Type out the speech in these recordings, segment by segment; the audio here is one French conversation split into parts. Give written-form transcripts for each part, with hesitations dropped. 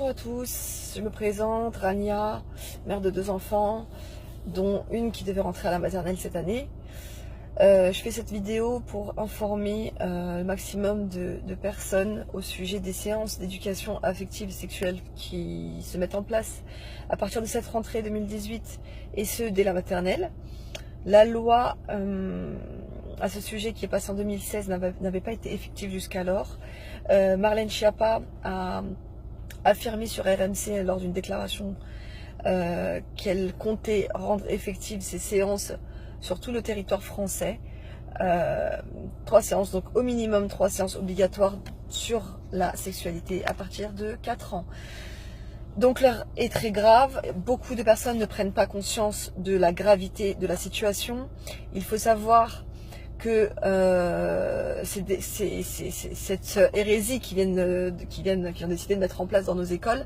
Bonjour à tous, je me présente, Rania, mère de 2 enfants, dont une qui devait rentrer à la maternelle cette année. Je fais cette vidéo pour informer le maximum de personnes au sujet des séances d'éducation affective et sexuelle qui se mettent en place à partir de cette rentrée 2018 et ce dès la maternelle. La loi à ce sujet qui est passée en 2016 n'avait pas été effective jusqu'alors. Marlène Schiappa a affirmé sur RMC lors d'une déclaration qu'elle comptait rendre effectives ces séances sur tout le territoire français. 3 séances, donc au minimum 3 séances obligatoires sur la sexualité à partir de 4 ans. Donc l'heure est très grave, beaucoup de personnes ne prennent pas conscience de la gravité de la situation. Il faut savoir que cette hérésie qui ont décidé de mettre en place dans nos écoles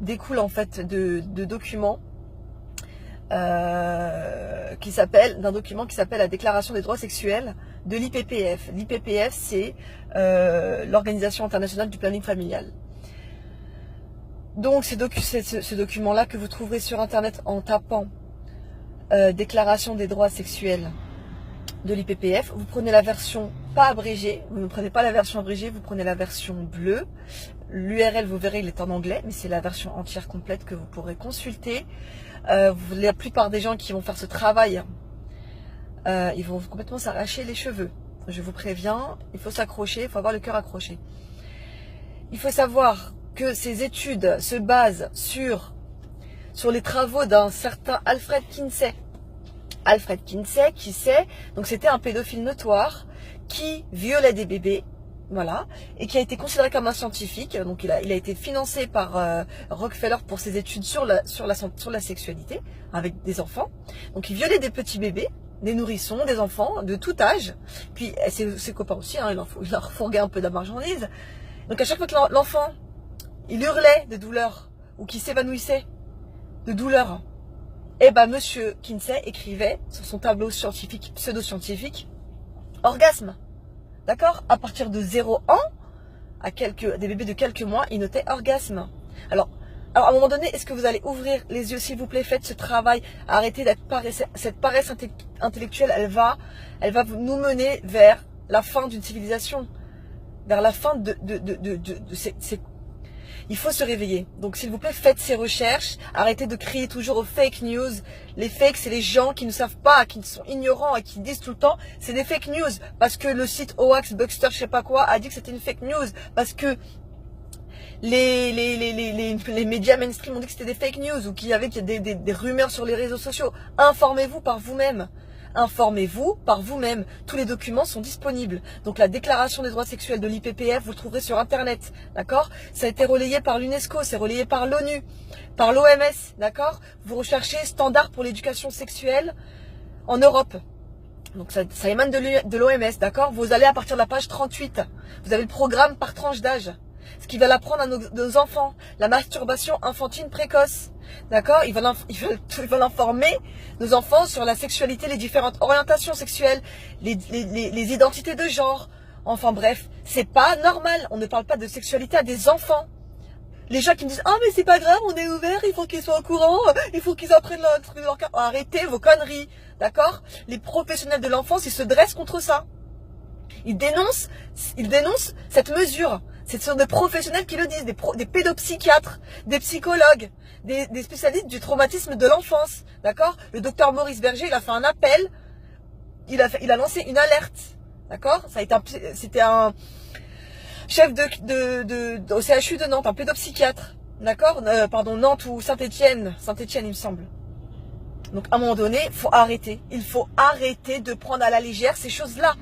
découle en fait de documents d'un document qui s'appelle la Déclaration des droits sexuels de l'IPPF. L'IPPF, c'est l'Organisation internationale du planning familial. Donc ce document-là que vous trouverez sur internet en tapant Déclaration des droits sexuels de l'IPPF, vous prenez la version pas abrégée, vous ne prenez pas la version abrégée, vous prenez la version bleue. L'URL, vous verrez, il est en anglais, mais c'est la version entière complète que vous pourrez consulter. La plupart des gens qui vont faire ce travail, ils vont complètement s'arracher les cheveux. Je vous préviens, il faut s'accrocher, il faut avoir le cœur accroché. Il faut savoir que ces études se basent sur les travaux d'un certain Alfred Kinsey. Alfred Kinsey, qui c'est, donc c'était un pédophile notoire qui violait des bébés, voilà, et qui a été considéré comme un scientifique. Donc il a été financé par Rockefeller pour ses études sur la sexualité avec des enfants. Donc il violait des petits bébés, des nourrissons, des enfants de tout âge. Puis ses copains aussi, hein, il leur fourguait un peu de la marchandise. Donc à chaque fois que l'enfant il hurlait de douleur ou qu'il s'évanouissait de douleur, et ben monsieur Kinsey écrivait sur son tableau scientifique, pseudo-scientifique, orgasme. D'accord? À partir de 0 ans, des bébés de quelques mois, il notait orgasme. Alors à un moment donné, est-ce que vous allez ouvrir les yeux, s'il vous plaît, faites ce travail, arrêtez d'être cette paresse intellectuelle, elle va nous mener vers la fin d'une civilisation, vers la fin il faut se réveiller. Donc s'il vous plaît, faites ces recherches. Arrêtez de crier toujours aux fake news. Les fakes, c'est les gens qui ne savent pas, qui sont ignorants et qui disent tout le temps c'est des fake news. Parce que le site Hoax, Buckster, je sais pas quoi, a dit que c'était une fake news. Parce que les médias mainstream ont dit que c'était des fake news ou qu'il y avait des rumeurs sur les réseaux sociaux. Informez-vous par vous-même. Informez-vous par vous-même. Tous les documents sont disponibles. Donc la déclaration des droits sexuels de l'IPPF, vous le trouverez sur internet. D'accord? Ça a été relayé par l'UNESCO, c'est relayé par l'ONU, par l'OMS. D'accord? Vous recherchez standard pour l'éducation sexuelle en Europe. Donc ça émane de l'OMS. D'accord? Vous allez à partir de la page 38. Vous avez le programme par tranche d'âge. Ce qui va apprendre à nos enfants. La masturbation infantile précoce. D'accord? Ils veulent informer nos enfants sur la sexualité, les différentes orientations sexuelles, les identités de genre. Enfin bref, c'est pas normal. On ne parle pas de sexualité à des enfants. Les gens qui me disent « Ah mais c'est pas grave, on est ouvert, il faut qu'ils soient au courant, il faut qu'ils apprennent leur cas. » Arrêtez vos conneries. D'accord? Les professionnels de l'enfance, ils se dressent contre ça. Ils dénoncent cette mesure. Ce sont des professionnels qui le disent, des pédopsychiatres, des psychologues, des spécialistes du traumatisme de l'enfance. D'accord? Le docteur Maurice Berger, il a fait un appel, il a lancé une alerte. D'accord? C'était un chef au CHU de Nantes, un pédopsychiatre. D'accord? Nantes ou Saint-Étienne, il me semble. Donc à un moment donné, il faut arrêter de prendre à la légère ces choses-là.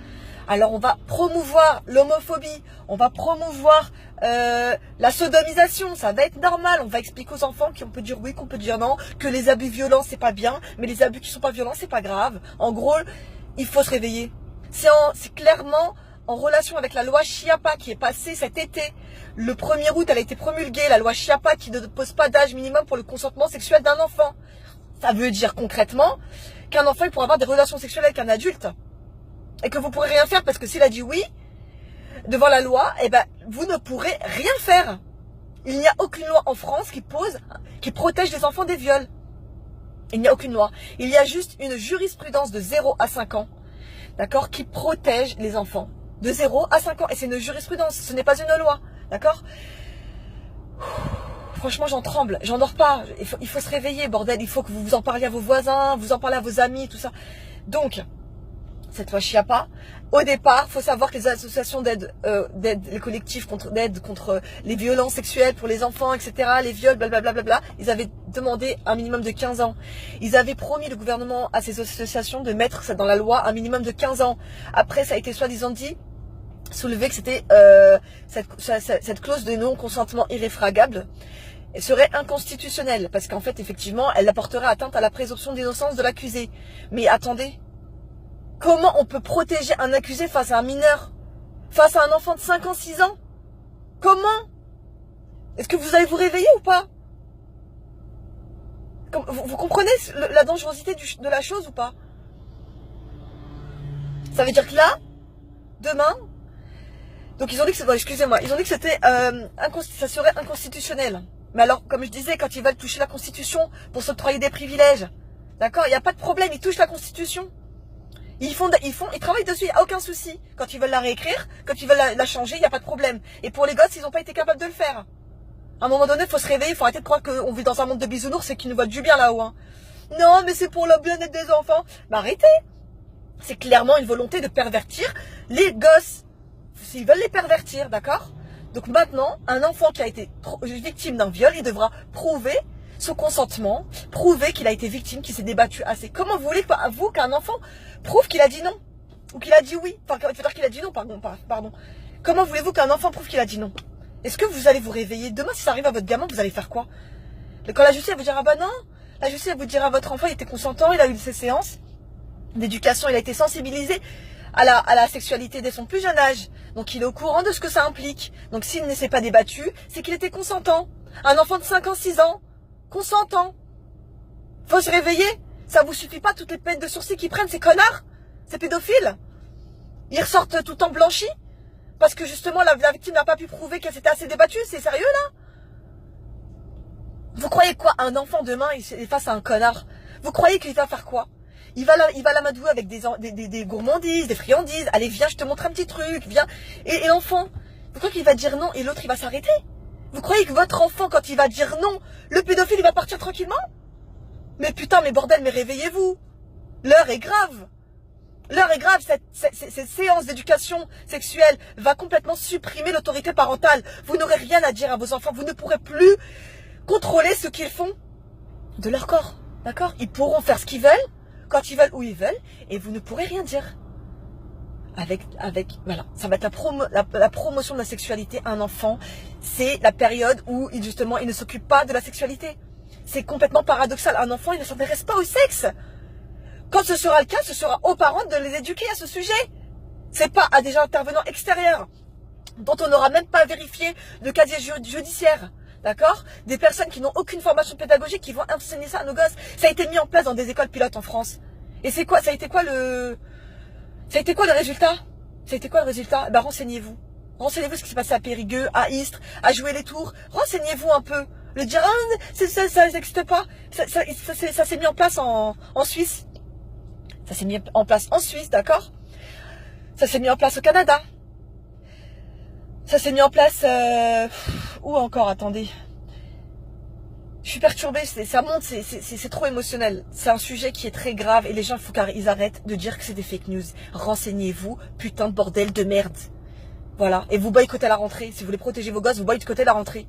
Alors on va promouvoir l'homophobie, on va promouvoir la sodomisation, ça va être normal. On va expliquer aux enfants qu'on peut dire oui, qu'on peut dire non, que les abus violents c'est pas bien, mais les abus qui sont pas violents c'est pas grave. En gros, il faut se réveiller. C'est clairement en relation avec la loi Schiappa qui est passée cet été. Le 1er août, elle a été promulguée, la loi Schiappa qui ne pose pas d'âge minimum pour le consentement sexuel d'un enfant. Ça veut dire concrètement qu'un enfant il pourra avoir des relations sexuelles avec un adulte. Et que vous pourrez rien faire parce que s'il a dit oui devant la loi, eh ben vous ne pourrez rien faire. Il n'y a aucune loi en France qui protège les enfants des viols. Il n'y a aucune loi. Il y a juste une jurisprudence de 0 à 5 ans, d'accord, qui protège les enfants. De 0 à 5 ans. Et c'est une jurisprudence, ce n'est pas une loi, d'accord. Franchement, j'en tremble, j'en dors pas. Il faut se réveiller, bordel. Il faut que vous en parliez à vos voisins, vous en parlez à vos amis, tout ça. Donc, cette loi Chiappa, au départ, il faut savoir que les associations d'aide, les collectifs d'aide contre les violences sexuelles pour les enfants, etc., les viols, blablabla, ils avaient demandé un minimum de 15 ans. Ils avaient promis, le gouvernement, à ces associations de mettre ça dans la loi un minimum de 15 ans. Après, ça a été soi-disant dit, soulevé que c'était cette clause de non-consentement irréfragable serait inconstitutionnelle, parce qu'en fait, effectivement, elle apporterait atteinte à la présomption d'innocence de l'accusé. Mais attendez, comment on peut protéger un accusé face à un mineur, face à un enfant de 5 ans, 6 ans? Comment? Est-ce que vous allez vous réveiller ou pas? Vous comprenez la dangerosité de la chose ou pas? Ça veut dire que là, demain, donc ils ont dit que excusez-moi, ils ont dit que c'était ça serait inconstitutionnel. Mais alors, comme je disais, quand ils veulent toucher la Constitution pour s'octroyer des privilèges, d'accord, il n'y a pas de problème, ils touchent la Constitution. Ils travaillent dessus, il n'y a aucun souci. Quand ils veulent la réécrire, quand ils veulent la changer, il n'y a pas de problème. Et pour les gosses, ils n'ont pas été capables de le faire. À un moment donné, il faut se réveiller, il faut arrêter de croire qu'on vit dans un monde de bisounours et qu'ils nous veulent du bien là-haut. Hein. Non, mais c'est pour le bien-être des enfants. Mais arrêtez. C'est clairement une volonté de pervertir les gosses. S'ils veulent les pervertir, d'accord? Donc maintenant, un enfant qui a été victime d'un viol, il devra prouver son consentement, prouver qu'il a été victime, qu'il s'est débattu assez. Comment vous voulez qu'un enfant prouve qu'il a dit non? Ou qu'il a dit oui? Enfin, il faut dire qu'il a dit non, pardon. Comment voulez-vous qu'un enfant prouve qu'il a dit non? Est-ce que vous allez vous réveiller? Demain, si ça arrive à votre gamin, vous allez faire quoi? Quand la justice, elle vous dira, bah non, la justice, elle vous dira, votre enfant, il était consentant, il a eu ses séances d'éducation, il a été sensibilisé à la sexualité dès son plus jeune âge. Donc, il est au courant de ce que ça implique. Donc, s'il ne s'est pas débattu, c'est qu'il était consentant. Un enfant de 5 ans, 6 ans, consentant. Faut se réveiller. Ça vous suffit pas toutes les peines de sursis qu'ils prennent, ces connards, ces pédophiles. Ils ressortent tout en blanchi parce que justement la victime n'a pas pu prouver qu'elle s'était assez débattue. C'est sérieux là? Vous croyez quoi? Un enfant demain, il est face à un connard. Vous croyez qu'il va faire quoi? Il va l'amadouer avec des gourmandises, des friandises. Allez, viens, je te montre un petit truc, viens. Et l'enfant, vous croyez qu'il va dire non et l'autre il va s'arrêter? Vous croyez que votre enfant, quand il va dire non, le pédophile il va partir tranquillement? Mais putain, mais bordel, mais réveillez-vous. L'heure est grave. L'heure est grave. Cette séance d'éducation sexuelle va complètement supprimer l'autorité parentale. Vous n'aurez rien à dire à vos enfants. Vous ne pourrez plus contrôler ce qu'ils font de leur corps. D'accord? Ils pourront faire ce qu'ils veulent, quand ils veulent, où ils veulent, et vous ne pourrez rien dire. Voilà, ça va être la promotion de la sexualité à un enfant. C'est la période où, justement, il ne s'occupe pas de la sexualité. C'est complètement paradoxal. Un enfant, il ne s'intéresse pas au sexe. Quand ce sera le cas, ce sera aux parents de les éduquer à ce sujet. C'est pas à des intervenants extérieurs, dont on n'aura même pas vérifié le casier judiciaire. D'accord? Des personnes qui n'ont aucune formation pédagogique, qui vont enseigner ça à nos gosses. Ça a été mis en place dans des écoles pilotes en France. Et c'est quoi? Ça a été quoi le résultat? Ça a été quoi le résultat? Ben, renseignez-vous. Renseignez-vous ce qui s'est passé à Périgueux, à Istres, à Jouer-les-Tours. Renseignez-vous un peu. Le dire, ça n'existe pas. Ça s'est mis en place en Suisse. Ça s'est mis en place en Suisse, d'accord? Ça s'est mis en place au Canada. Ça s'est mis en place... où encore? Attendez. Je suis perturbée, ça monte, c'est trop émotionnel. C'est un sujet qui est très grave et les gens, il faut qu'ils arrêtent de dire que c'est des fake news. Renseignez-vous, putain de bordel de merde. Voilà. Et vous boycottez la rentrée. Si vous voulez protéger vos gosses, vous boycottez la rentrée.